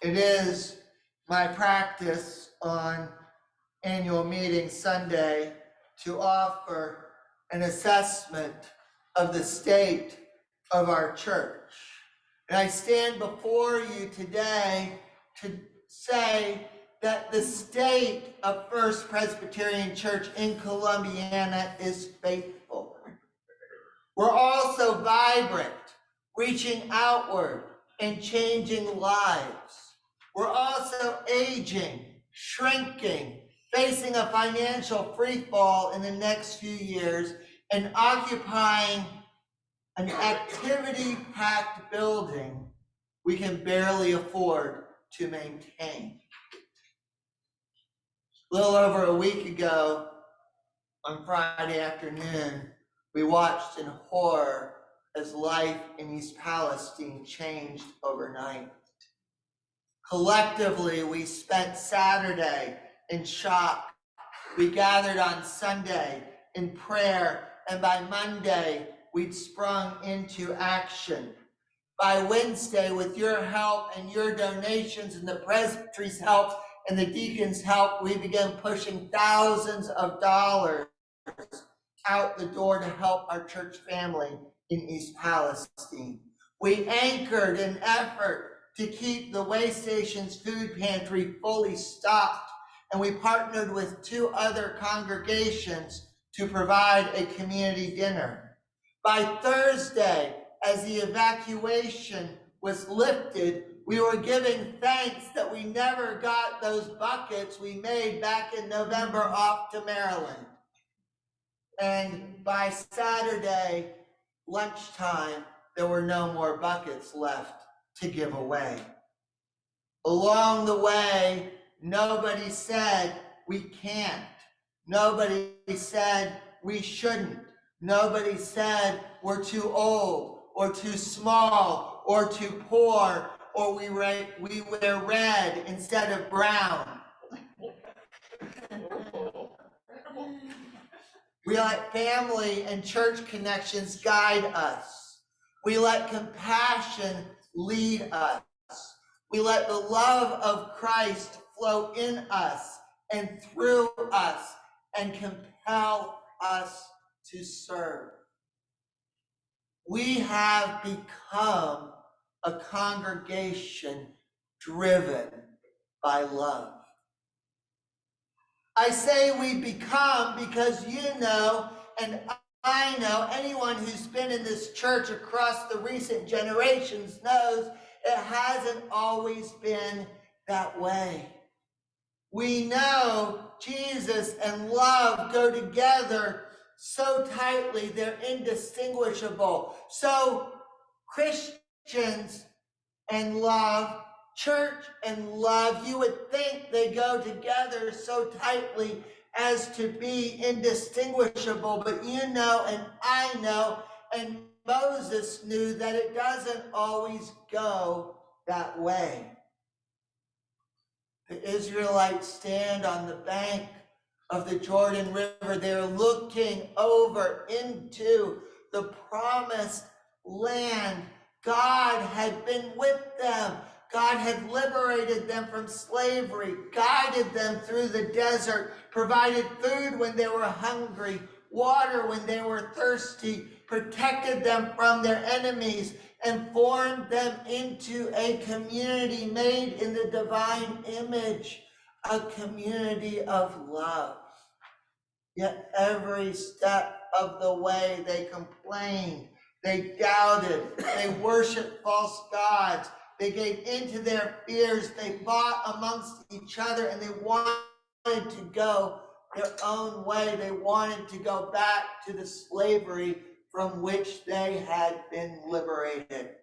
It is my practice on annual meeting Sunday to offer an assessment of the state of our church. And I stand before you today to say that the state of First Presbyterian Church in Columbiana is faithful. We're also vibrant, reaching outward and changing lives. We're also aging, shrinking, facing a financial freefall in the next few years, and occupying an activity-packed building we can barely afford to maintain. A little over a week ago, on Friday afternoon, we watched in horror as life in East Palestine changed overnight. Collectively, we spent Saturday in shock. We gathered on Sunday in prayer, and by Monday, we'd sprung into action. By Wednesday, with your help and your donations and the presbytery's help and the deacons' help, we began pushing thousands of dollars out the door to help our church family in East Palestine. We anchored an effort to keep the way station's food pantry fully stocked, and we partnered with 2 other congregations to provide a community dinner. By Thursday, as the evacuation was lifted, we were giving thanks that we never got those buckets we made back in November off to Maryland. And by Saturday lunchtime, there were no more buckets left to give away. Along the way, nobody said we can't. Nobody said we shouldn't. Nobody said we're too old or too small or too poor or we wear red instead of brown. We let family and church connections guide us. We let compassion lead us. We let the love of Christ flow in us and through us and compel us to serve. We have become a congregation driven by love. I say we become because you know, and I know, anyone who's been in this church across the recent generations knows it hasn't always been that way. We know Jesus and love go together so tightly, they're indistinguishable. So Christians and love, church and love, you would think they go together so tightly as to be indistinguishable, but you know and I know and Moses knew that it doesn't always go that way. The Israelites stand on the bank of the Jordan River. They're looking over into the promised land. God had been with them. God had liberated them from slavery, guided them through the desert, provided food when they were hungry, water when they were thirsty, protected them from their enemies, and formed them into a community made in the divine image, a community of love. Yet every step of the way they complained, they doubted, they worshiped false gods, they gave into their fears, they fought amongst each other, and they wanted to go their own way. They wanted to go back to the slavery from which they had been liberated.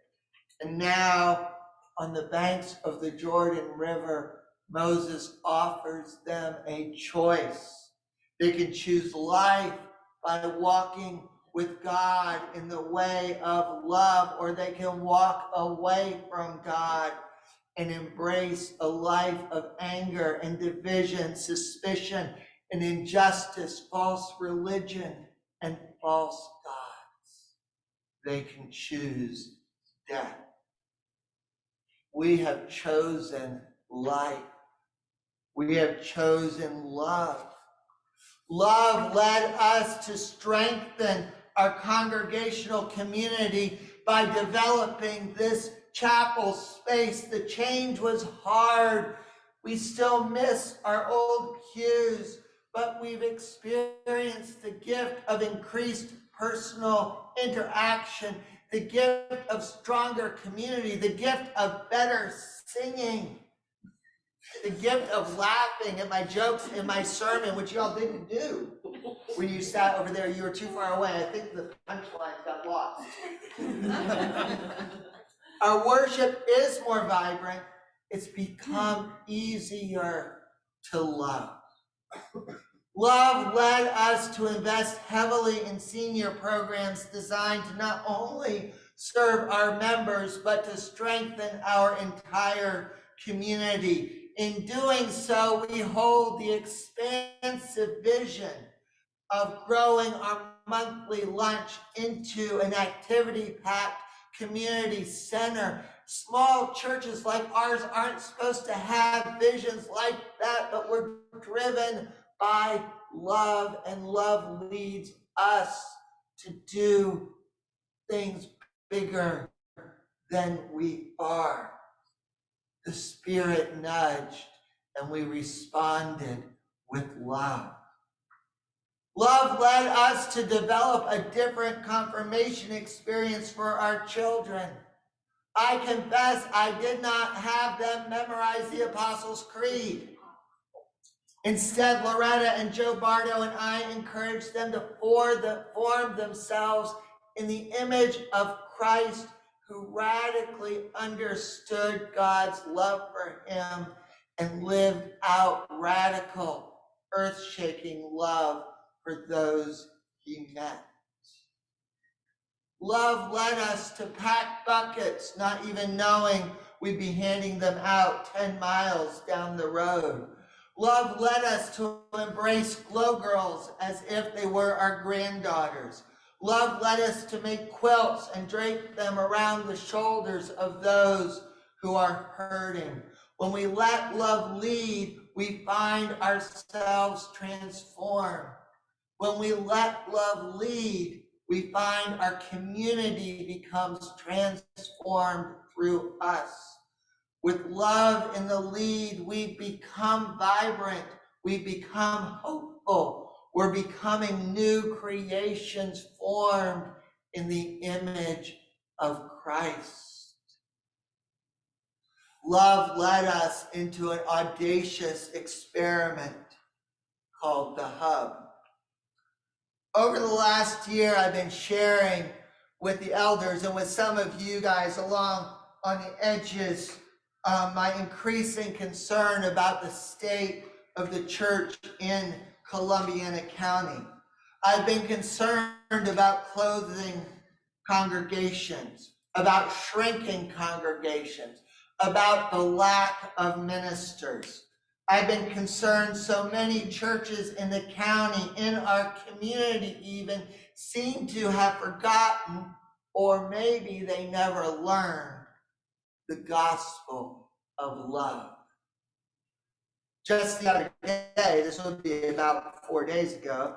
And now, on the banks of the Jordan River, Moses offers them a choice. They can choose life by walking with God in the way of love, or they can walk away from God and embrace a life of anger and division, suspicion and injustice, false religion and false gods. They can choose death. we have chosen life. We have chosen love. Love led us to strengthen our congregational community by developing this chapel space. The change was hard. We still miss our old pews, but we've experienced the gift of increased personal interaction, the gift of stronger community, the gift of better singing, the gift of laughing at my jokes in my sermon, which y'all didn't do. When you sat over there, you were too far away. I think the punchlines got lost. Our worship is more vibrant. It's become easier to love. Love led us to invest heavily in senior programs designed to not only serve our members, but to strengthen our entire community. In doing so, we hold the expansive vision of growing our monthly lunch into an activity-packed community center. Small churches like ours aren't supposed to have visions like that, but we're driven by love, and love leads us to do things bigger than we are. The Spirit nudged, and we responded with love. Love led us to develop a different confirmation experience for our children. I confess I did not have them memorize the Apostles' Creed. Instead, Loretta and Joe Bardo and I encouraged them to form themselves in the image of Christ, who radically understood God's love for him and lived out radical, earth-shaking love for those he met. Love led us to pack buckets, not even knowing we'd be handing them out 10 miles down the road. Love led us to embrace glow girls as if they were our granddaughters. Love led us to make quilts and drape them around the shoulders of those who are hurting. When we let love lead, we find ourselves transformed. When we let love lead, we find our community becomes transformed through us. With love in the lead, we become vibrant, we become hopeful, we're becoming new creations formed in the image of Christ. Love led us into an audacious experiment called the Hub. Over the last year, I've been sharing with the elders and with some of you guys along on the edges my increasing concern about the state of the church in Columbiana County. I've been concerned about closing congregations, about shrinking congregations, about the lack of ministers. I've been concerned so many churches in the county, in our community even, seem to have forgotten, or maybe they never learned, the gospel of love. Just the other day, this would be about 4 days ago,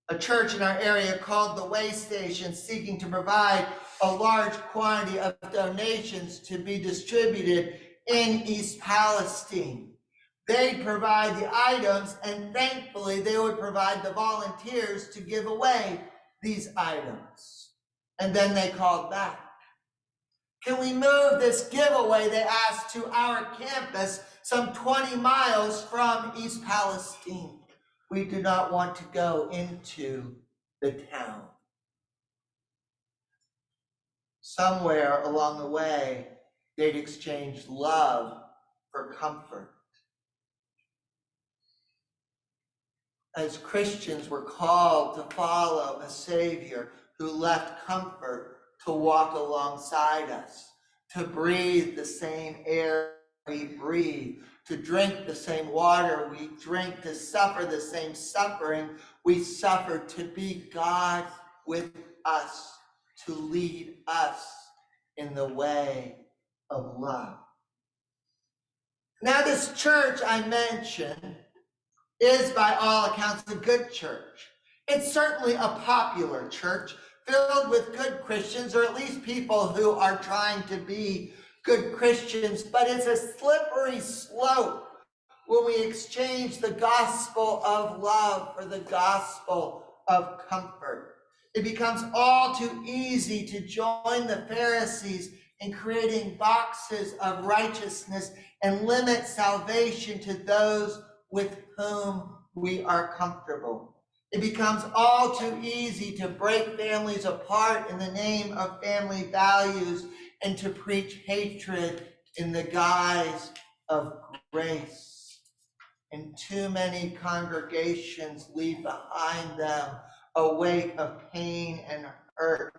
a church in our area called the Way Station, seeking to provide a large quantity of donations to be distributed in East Palestine. They'd provide the items, and thankfully they would provide the volunteers to give away these items. And then they called back. Can we move this giveaway, they asked, to our campus some 20 miles from East Palestine? We do not want to go into the town. Somewhere along the way, they'd exchanged love for comfort. As Christians, we're called to follow a Savior who left comfort to walk alongside us, to breathe the same air we breathe, to drink the same water we drink, to suffer the same suffering we suffer, to be God with us, to lead us in the way of love. Now, this church I mentioned is by all accounts a good church. It's certainly a popular church filled with good Christians, or at least people who are trying to be good Christians, but it's a slippery slope when we exchange the gospel of love for the gospel of comfort. It becomes all too easy to join the Pharisees in creating boxes of righteousness and limit salvation to those with whom we are comfortable. It becomes all too easy to break families apart in the name of family values and to preach hatred in the guise of grace. And too many congregations leave behind them a wake of pain and hurt,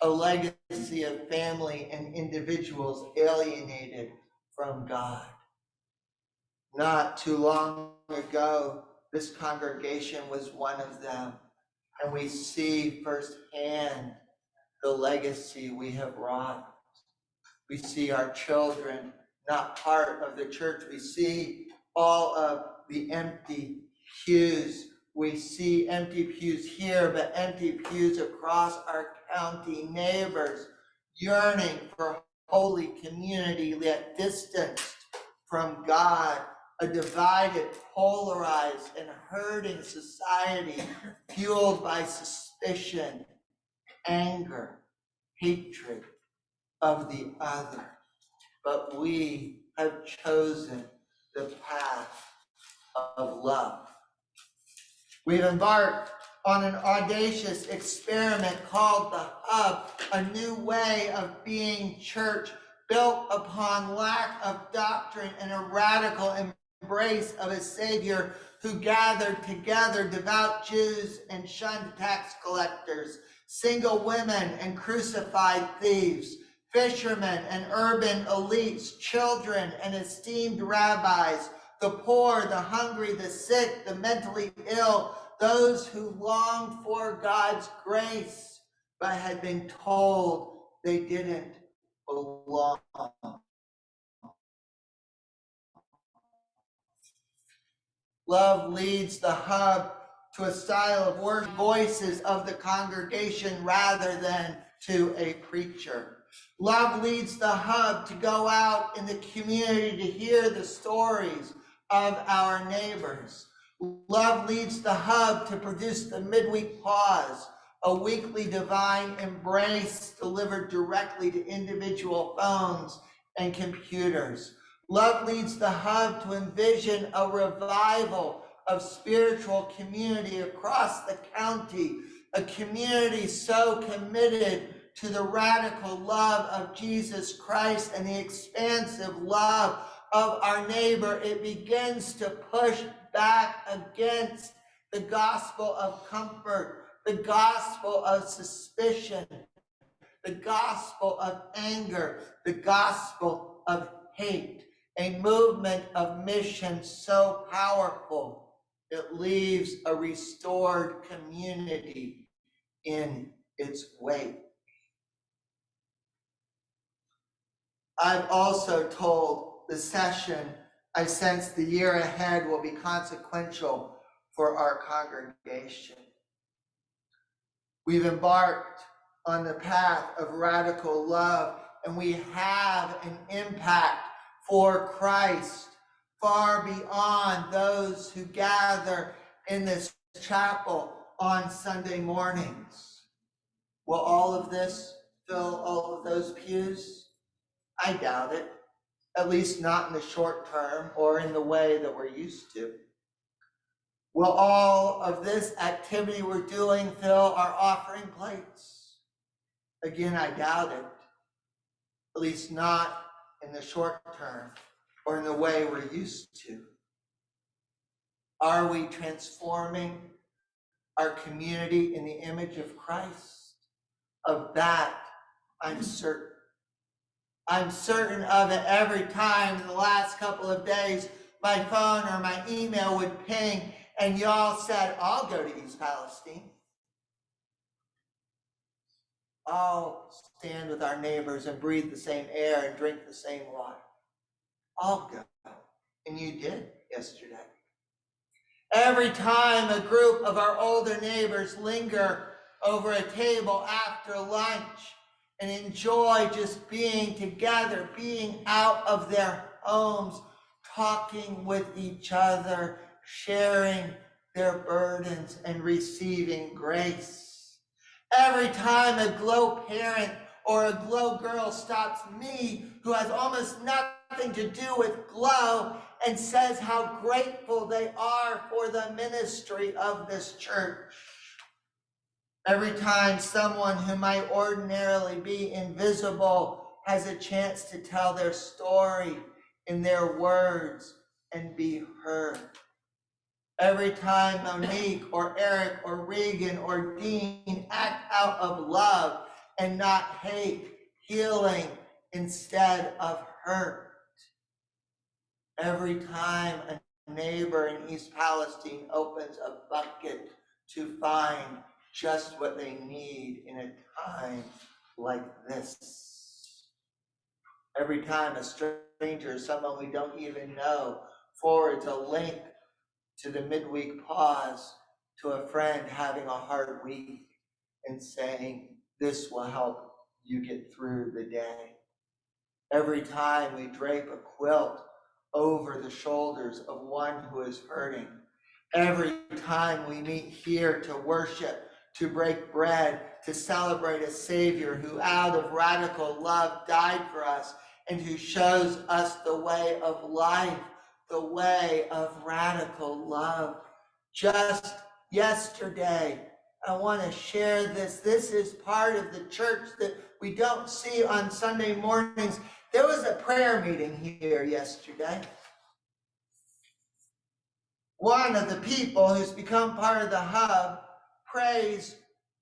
a legacy of family and individuals alienated from God. Not too long ago, this congregation was one of them, and we see firsthand the legacy we have wrought. We see our children not part of the church. We see all of the empty pews. We see empty pews here, but empty pews across our county, neighbors yearning for holy community, yet distanced from God, a divided, polarized, and hurting society fueled by suspicion, anger, hatred of the other. But we have chosen the path of love. We've embarked on an audacious experiment called the Hub, a new way of being church built upon lack of doctrine and a radical embrace of a Savior who gathered together devout Jews and shunned tax collectors, single women and crucified thieves, fishermen and urban elites, children and esteemed rabbis, the poor, the hungry, the sick, the mentally ill, those who longed for God's grace, but had been told they didn't belong. Love leads the Hub to a style of worship, voices of the congregation rather than to a preacher. Love leads the Hub to go out in the community to hear the stories of our neighbors. Love leads the Hub to produce the midweek pause, a weekly divine embrace delivered directly to individual phones and computers. Love leads the Hub to envision a revival of spiritual community across the county, a community so committed to the radical love of Jesus Christ and the expansive love of our neighbor, it begins to push back against the gospel of comfort, the gospel of suspicion, the gospel of anger, the gospel of hate, a movement of mission so powerful it leaves a restored community in its wake. I've also told the session I sense the year ahead will be consequential for our congregation. We've embarked on the path of radical love, and we have an impact for Christ far beyond those who gather in this chapel on Sunday mornings. Will all of this fill all of those pews? I doubt it, at least not in the short term or in the way that we're used to. Will all of this activity we're doing fill our offering plates? Again, I doubt it, at least not in the short term or in the way we're used to. Are we transforming our community in the image of Christ? Of that, I'm certain. I'm certain of it every time in the last couple of days, my phone or my email would ping and y'all said, I'll go to East Palestine. I'll stand with our neighbors and breathe the same air and drink the same water. I'll go. And you did yesterday. Every time a group of our older neighbors linger over a table after lunch and enjoy just being together, being out of their homes, talking with each other, sharing their burdens and receiving grace. Every time a glow parent or a glow girl stops me, who has almost nothing to do with glow, and says how grateful they are for the ministry of this church. Every time someone who might ordinarily be invisible has a chance to tell their story in their words and be heard. Every time Monique or Eric or Regan or Dean act out of love and not hate, healing instead of hurt. Every time a neighbor in East Palestine opens a bucket to find just what they need in a time like this. Every time a stranger, someone we don't even know, forwards a link to the midweek pause to a friend having a hard week and saying, this will help you get through the day. Every time we drape a quilt over the shoulders of one who is hurting. Every time we meet here to worship, to break bread, to celebrate a Savior who out of radical love died for us and who shows us the way of life, the way of radical love. Just yesterday, I want to share this. This is part of the church that we don't see on Sunday mornings. There was a prayer meeting here yesterday. One of the people who's become part of the hub prays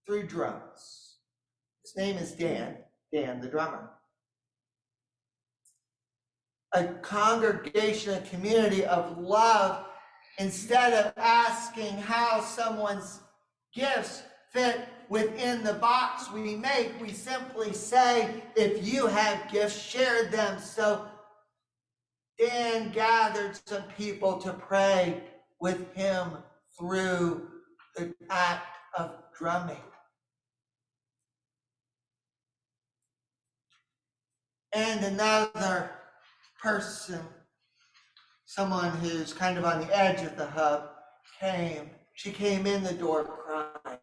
through drums. His name is Dan the drummer. A congregation, a community of love, instead of asking how someone's gifts fit within the box we make, we simply say, if you have gifts, share them. So Dan gathered some people to pray with him through the act of drumming. And another person, someone who's kind of on the edge of the hub, came. She came in the door crying.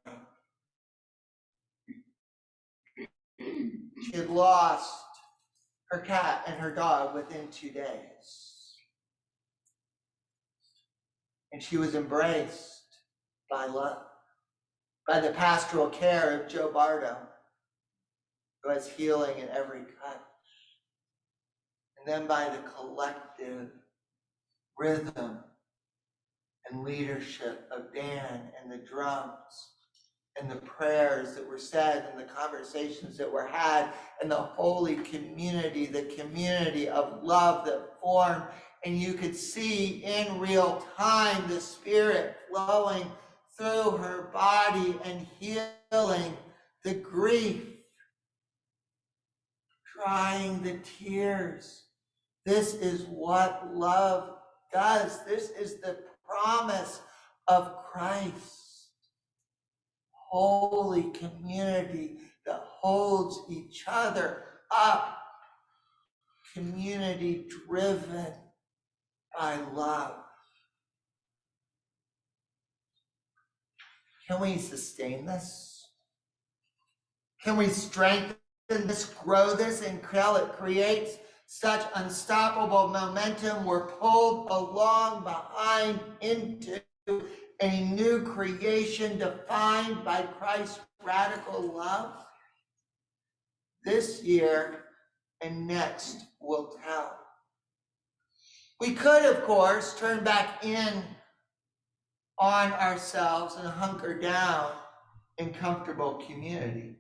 She had lost her cat and her dog within 2 days. And she was embraced by love, by the pastoral care of Joe Bardo, who has healing in every cut. And then by the collective rhythm and leadership of Dan and the drums and the prayers that were said and the conversations that were had and the holy community, the community of love that formed. And you could see in real time the Spirit flowing through her body and healing the grief, drying the tears. This is what love does. This is the promise of Christ. Holy community that holds each other up. Community driven by love. Can we sustain this? Can we strengthen this, grow this, until it creates such unstoppable momentum? We're pulled along behind into a new creation defined by Christ's radical love. This year and next will tell. We could, of course, turn back in on ourselves and hunker down in comfortable community.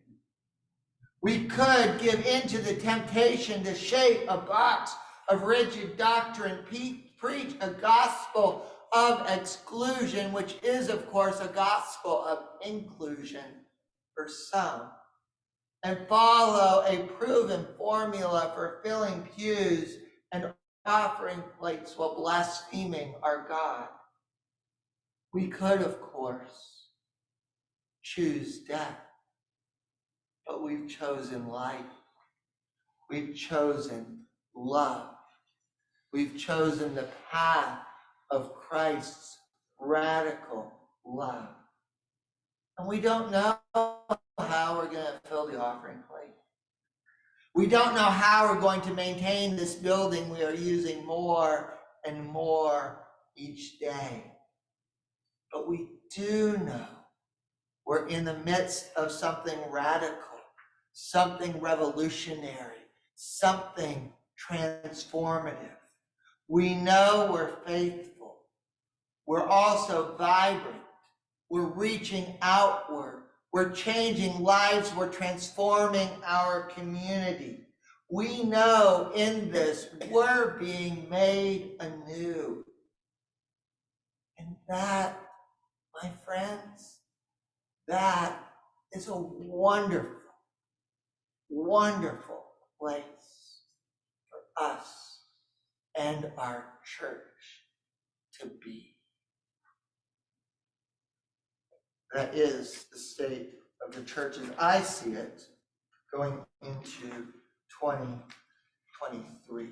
We could give into the temptation to shape a box of rigid doctrine, preach a gospel of exclusion, which is, of course, a gospel of inclusion for some, and follow a proven formula for filling pews and offering plates while blaspheming our God. We could, of course, choose death, but we've chosen life. We've chosen love. We've chosen the path of Christ's radical love. And we don't know how we're going to fill the offering plate. We don't know how we're going to maintain this building we are using more and more each day. But we do know we're in the midst of something radical, something revolutionary, something transformative. We know we're faithful. We're also vibrant. We're reaching outward. We're changing lives. We're transforming our community. We know in this we're being made anew. And that, my friends, that is a wonderful, wonderful place for us and our church to be. That is the state of the church as I see it going into 2023.